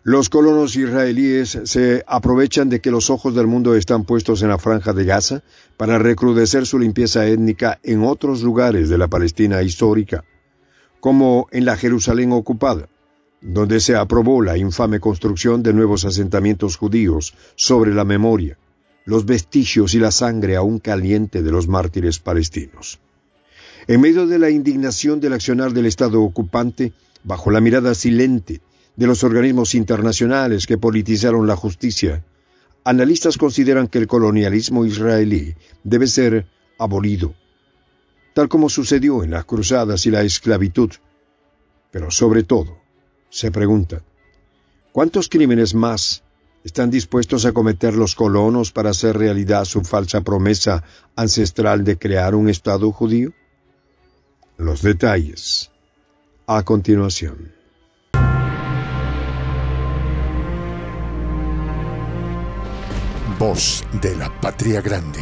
Los colonos israelíes se aprovechan de que los ojos del mundo están puestos en la Franja de Gaza para recrudecer su limpieza étnica en otros lugares de la Palestina histórica, como en la Jerusalén ocupada, donde se aprobó la infame construcción de nuevos asentamientos judíos sobre la memoria, los vestigios y la sangre aún caliente de los mártires palestinos. En medio de la indignación del accionar del Estado ocupante, bajo la mirada silente de los organismos internacionales que politizaron la justicia, analistas consideran que el colonialismo israelí debe ser abolido, tal como sucedió en las cruzadas y la esclavitud. Pero sobre todo, se preguntan, ¿cuántos crímenes más están dispuestos a cometer los colonos para hacer realidad su falsa promesa ancestral de crear un Estado judío? Los detalles a continuación. Voz de la Patria Grande.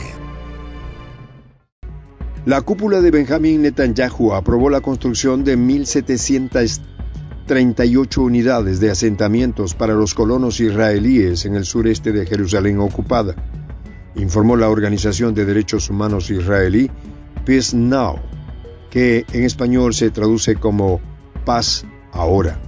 La cúpula de Benjamín Netanyahu aprobó la construcción de 1,738 unidades de asentamientos para los colonos israelíes en el sureste de Jerusalén ocupada, informó la organización de derechos humanos israelí Peace Now, que en español se traduce como Paz Ahora.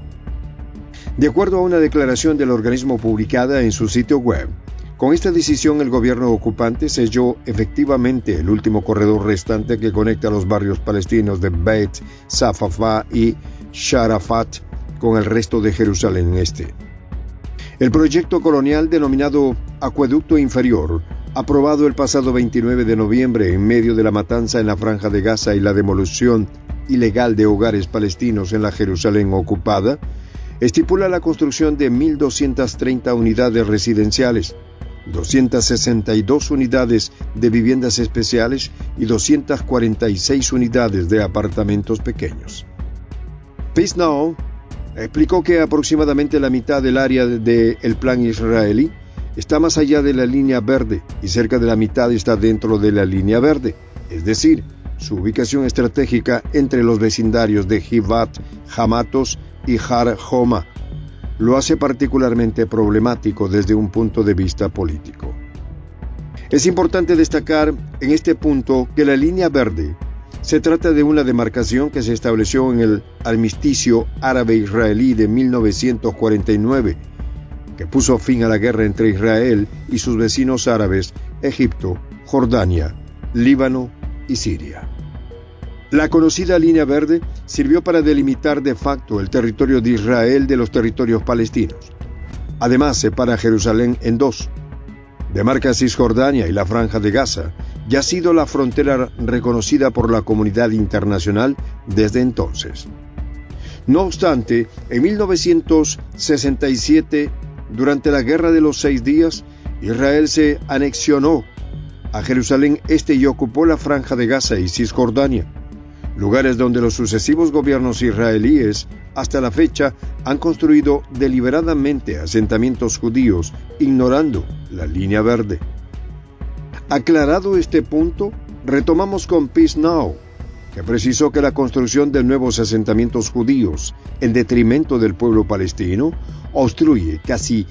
De acuerdo a una declaración del organismo publicada en su sitio web, con esta decisión el gobierno ocupante selló efectivamente el último corredor restante que conecta los barrios palestinos de Beit Safafá y Sharafat con el resto de Jerusalén Este. El proyecto colonial denominado Acueducto Inferior, aprobado el pasado 29 de noviembre en medio de la matanza en la Franja de Gaza y la demolición ilegal de hogares palestinos en la Jerusalén ocupada, estipula la construcción de 1,230 unidades residenciales, 262 unidades de viviendas especiales y 246 unidades de apartamentos pequeños. Peace Now explicó que aproximadamente la mitad del área del plan israelí está más allá de la línea verde y cerca de la mitad está dentro de la línea verde, es decir, su ubicación estratégica entre los vecindarios de Givat Hamatos y Har Homa lo hace particularmente problemático desde un punto de vista político. Es importante destacar en este punto que la línea verde se trata de una demarcación que se estableció en el armisticio árabe-israelí de 1949, que puso fin a la guerra entre Israel y sus vecinos árabes, Egipto, Jordania, Líbano y Siria. La conocida línea verde sirvió para delimitar de facto el territorio de Israel de los territorios palestinos. Además, separa Jerusalén en dos. Demarca Cisjordania y la Franja de Gaza, y ha sido la frontera reconocida por la comunidad internacional desde entonces. No obstante, en 1967, durante la Guerra de los 6 días, Israel se anexionó a Jerusalén Este y ocupó la Franja de Gaza y Cisjordania, lugares donde los sucesivos gobiernos israelíes hasta la fecha han construido deliberadamente asentamientos judíos, ignorando la línea verde. Aclarado este punto, retomamos con Peace Now, que precisó que la construcción de nuevos asentamientos judíos en detrimento del pueblo palestino obstruye casi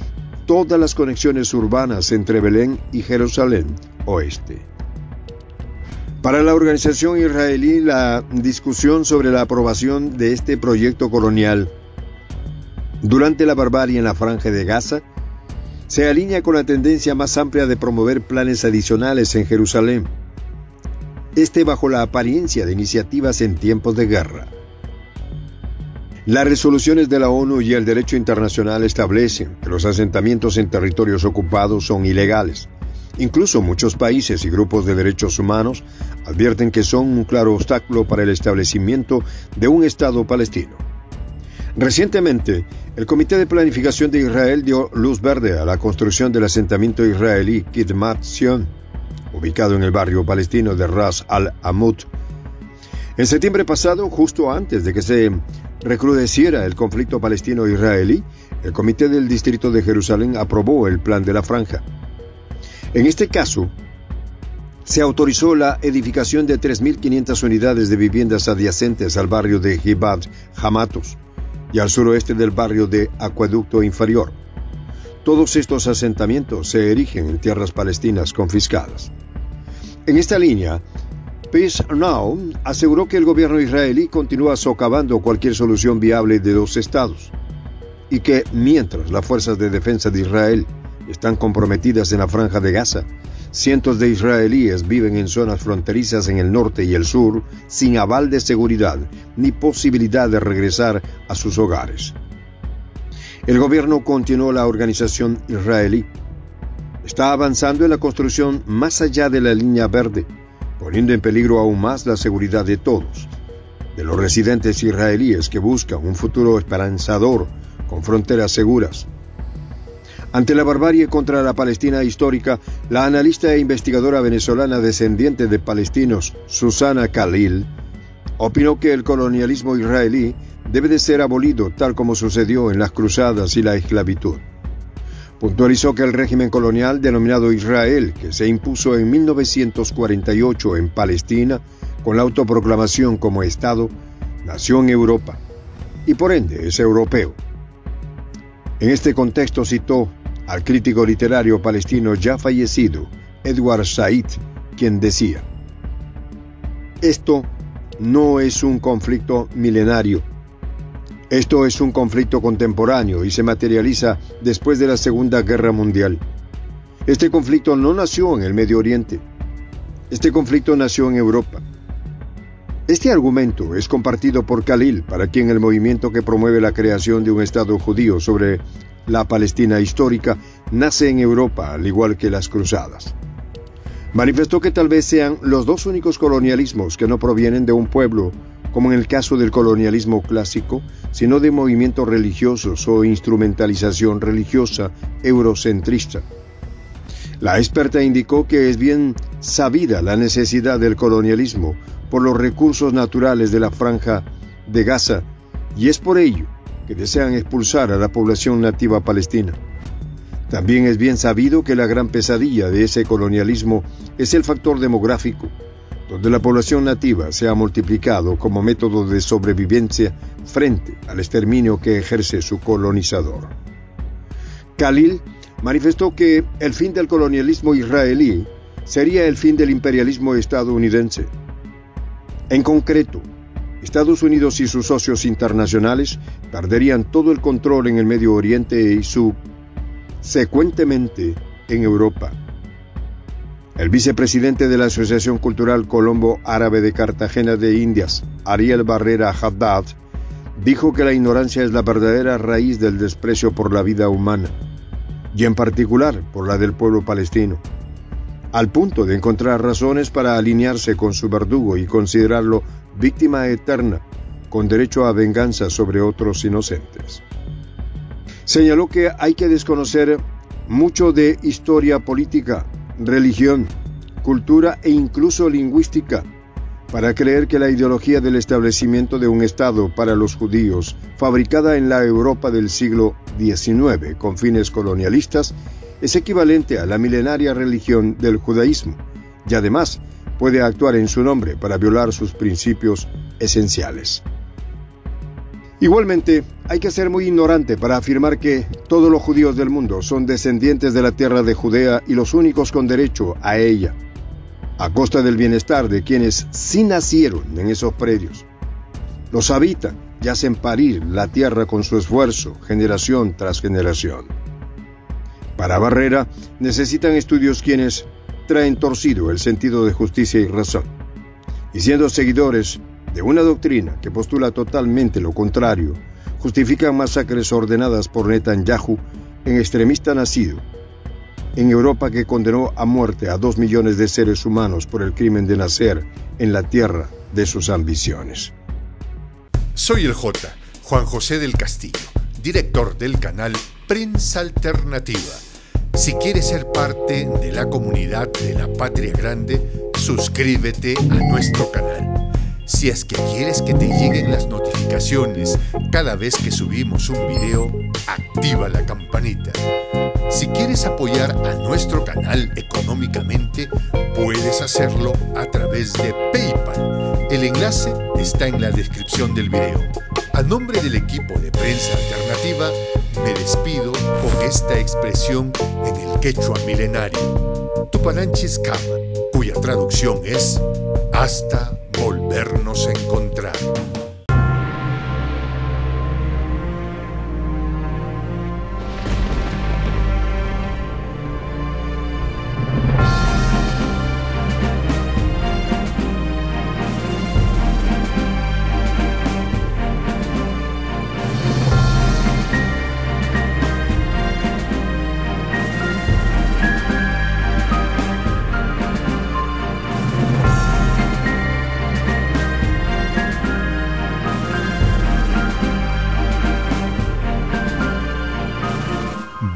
todas las conexiones urbanas entre Belén y Jerusalén Oeste. Para la organización israelí, la discusión sobre la aprobación de este proyecto colonial durante la barbarie en la Franja de Gaza se alinea con la tendencia más amplia de promover planes adicionales en Jerusalén, bajo la apariencia de iniciativas en tiempos de guerra. Las resoluciones de la ONU y el derecho internacional establecen que los asentamientos en territorios ocupados son ilegales. Incluso muchos países y grupos de derechos humanos advierten que son un claro obstáculo para el establecimiento de un Estado palestino. Recientemente, el Comité de Planificación de Israel dio luz verde a la construcción del asentamiento israelí Kidmat Zion, ubicado en el barrio palestino de Ras al-Amud. En septiembre pasado, justo antes de que se recrudeciera el conflicto palestino-israelí, el Comité del Distrito de Jerusalén aprobó el plan de la franja. En este caso, se autorizó la edificación de 3.500 unidades de viviendas adyacentes al barrio de Givat Hamatos, y al suroeste del barrio de Acueducto Inferior. Todos estos asentamientos se erigen en tierras palestinas confiscadas. En esta línea, Peace Now aseguró que el gobierno israelí continúa socavando cualquier solución viable de dos estados y que mientras las fuerzas de defensa de Israel están comprometidas en la franja de Gaza, cientos de israelíes viven en zonas fronterizas en el norte y el sur sin aval de seguridad ni posibilidad de regresar a sus hogares. El gobierno continuó la organización israelí. Está avanzando en la construcción más allá de la línea verde, poniendo en peligro aún más la seguridad de todos, de los residentes israelíes que buscan un futuro esperanzador con fronteras seguras. Ante la barbarie contra la Palestina histórica, la analista e investigadora venezolana descendiente de palestinos, Susana Khalil, opinó que el colonialismo israelí debe de ser abolido tal como sucedió en las cruzadas y la esclavitud. Puntualizó que el régimen colonial denominado Israel, que se impuso en 1948 en Palestina con la autoproclamación como Estado, nació en Europa y por ende es europeo. En este contexto citó al crítico literario palestino ya fallecido, Edward Said, quien decía: «Esto no es un conflicto milenario. Esto es un conflicto contemporáneo y se materializa después de la Segunda Guerra Mundial. Este conflicto no nació en el Medio Oriente. Este conflicto nació en Europa». Este argumento es compartido por Khalil, para quien el movimiento que promueve la creación de un Estado judío sobre la Palestina histórica nace en Europa, al igual que las cruzadas. Manifestó que tal vez sean los dos únicos colonialismos que no provienen de un pueblo, como en el caso del colonialismo clásico, sino de movimientos religiosos o instrumentalización religiosa eurocentrista. La experta indicó que es bien sabida la necesidad del colonialismo por los recursos naturales de la franja de Gaza, y es por ello que desean expulsar a la población nativa palestina. También es bien sabido que la gran pesadilla de ese colonialismo es el factor demográfico, donde la población nativa se ha multiplicado como método de sobrevivencia frente al exterminio que ejerce su colonizador. Khalil manifestó que el fin del colonialismo israelí sería el fin del imperialismo estadounidense. En concreto, Estados Unidos y sus socios internacionales perderían todo el control en el Medio Oriente y subsecuentemente en Europa. El vicepresidente de la Asociación Cultural Colombo Árabe de Cartagena de Indias, Ariel Barrera Haddad, dijo que la ignorancia es la verdadera raíz del desprecio por la vida humana, y en particular por la del pueblo palestino, al punto de encontrar razones para alinearse con su verdugo y considerarlo víctima eterna, con derecho a venganza sobre otros inocentes. Señaló que hay que desconocer mucho de historia política, religión, cultura e incluso lingüística para creer que la ideología del establecimiento de un Estado para los judíos, fabricada en la Europa del siglo XIX con fines colonialistas, es equivalente a la milenaria religión del judaísmo y además puede actuar en su nombre para violar sus principios esenciales. Igualmente, hay que ser muy ignorante para afirmar que todos los judíos del mundo son descendientes de la tierra de Judea y los únicos con derecho a ella, a costa del bienestar de quienes sí nacieron en esos predios. Los habitan y hacen parir la tierra con su esfuerzo, generación tras generación. Para Barrera, necesitan estudios quienes traen torcido el sentido de justicia y razón, y siendo seguidores de una doctrina que postula totalmente lo contrario, justifican masacres ordenadas por Netanyahu, en extremista nacido en Europa, que condenó a muerte a 2 millones de seres humanos por el crimen de nacer en la tierra de sus ambiciones. Soy el J, Juan José del Castillo, director del canal Prensa Alternativa. Si quieres ser parte de la comunidad de la Patria Grande, suscríbete a nuestro canal. Si es que quieres que te lleguen las notificaciones cada vez que subimos un video, activa la campanita. Si quieres apoyar a nuestro canal económicamente, puedes hacerlo a través de PayPal. El enlace está en la descripción del video. A nombre del equipo de Prensa Alternativa, me despido con esta expresión en el quechua milenario, Tupananchis Kama, cuya traducción es hasta volvernos a encontrar.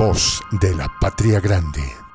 Voz de la Patria Grande.